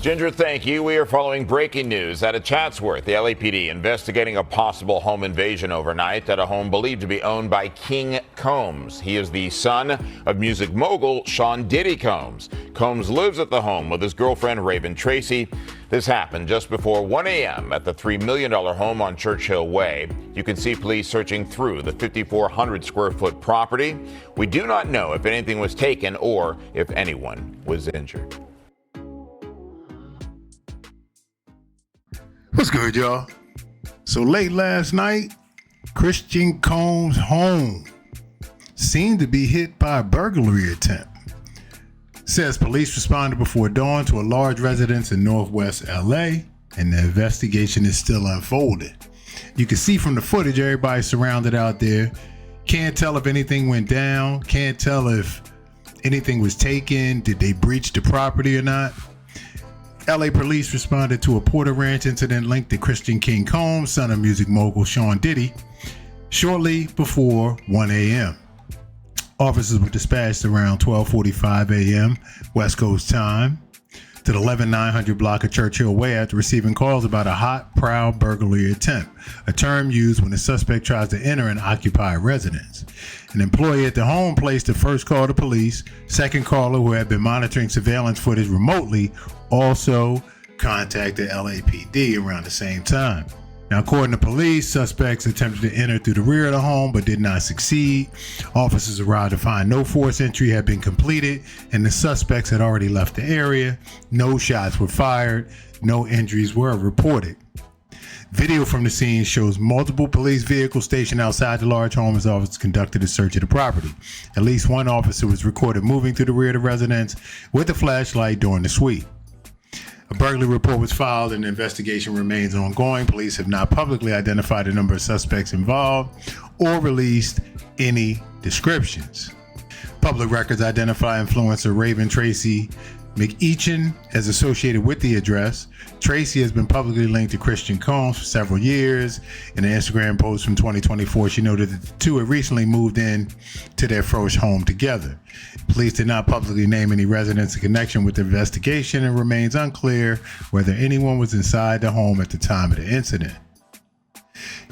Ginger, thank you. We are following breaking news out of Chatsworth. The LAPD investigating a possible home invasion overnight at a home believed to be owned by King Combs. He is the son of music mogul Sean Diddy Combs. Combs lives at the home with his girlfriend Raven Tracy. This happened just before 1 a.m. at the $3 million home on Churchill Way. You can see police searching through the 5,400 square foot property. We do not know if anything was taken or if anyone was injured. What's good, y'all? So late last night, Christian Combs' home seemed to be hit by a burglary attempt. Says police responded before dawn to a large residence in Northwest LA, and the investigation is still unfolding. You can see from the footage everybody's surrounded out there. Can't tell if anything went down. Can't tell if anything was taken. Did they breach the property or not? LA police responded to a Porter Ranch incident linked to Christian King Combs, son of music mogul Sean Diddy, shortly before 1 a.m. Officers were dispatched around 12:45 a.m. West Coast time to the 11900 block of Churchill Way after receiving calls about a hot, proud burglary attempt, a term used when a suspect tries to enter an occupied residence. An employee at the home placed the first call to police. Second caller, who had been monitoring surveillance footage remotely, also contacted LAPD around the same time. Now, according to police, suspects attempted to enter through the rear of the home but did not succeed. Officers arrived to find no forced entry had been completed and the suspects had already left the area. No shots were fired. No injuries were reported. Video from the scene shows multiple police vehicles stationed outside the large home as officers conducted a search of the property. At least one officer was recorded moving through the rear of the residence with a flashlight during the sweep. A burglary report was filed and the investigation remains ongoing. Police have not publicly identified the number of suspects involved or released any descriptions. Public records identify influencer Raven Tracy McEachin as associated with the address. Tracy has been publicly linked to Christian Combs for several years. In an Instagram post from 2024, she noted that the two had recently moved in to their first home together. Police did not publicly name any residents in connection with the investigation and remains unclear whether anyone was inside the home at the time of the incident.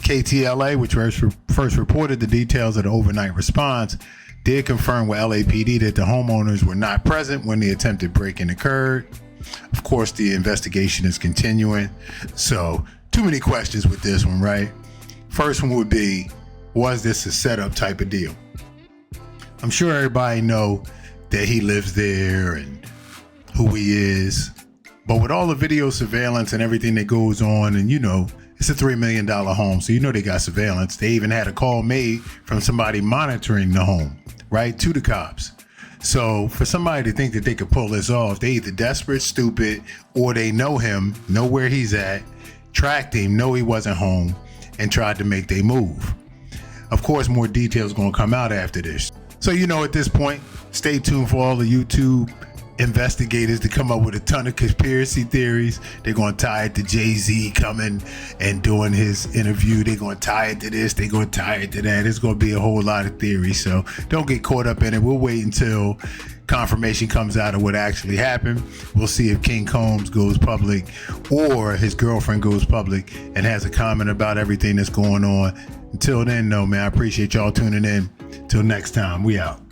KTLA, which first reported the details of the overnight response, did confirm with LAPD that the homeowners were not present when the attempted break-in occurred. Of course, the investigation is continuing. So, too many questions with this one, right? First one would be, was this a setup type of deal? I'm sure everybody know that he lives there and who he is. But with all the video surveillance and everything that goes on, and it's a $3 million home, so they got surveillance. They even had a call made from somebody monitoring the home, right, to the cops. So for somebody to think that they could pull this off, they either desperate, stupid, or they know him, know where he's at, tracked him, know he wasn't home, and tried to make their move. Of course, more details going to come out after this. So, at this point, stay tuned for all the YouTube investigators to come up with a ton of conspiracy theories. They're going to tie it to Jay-Z coming and doing his interview. They're going to tie it to this. They're going to tie it to that. It's going to be a whole lot of theories. So don't get caught up in it. We'll wait until confirmation comes out of what actually happened. We'll see if King Combs goes public or his girlfriend goes public and has a comment about everything that's going on. Until then, though, man, I appreciate y'all tuning in. Till next time, we out.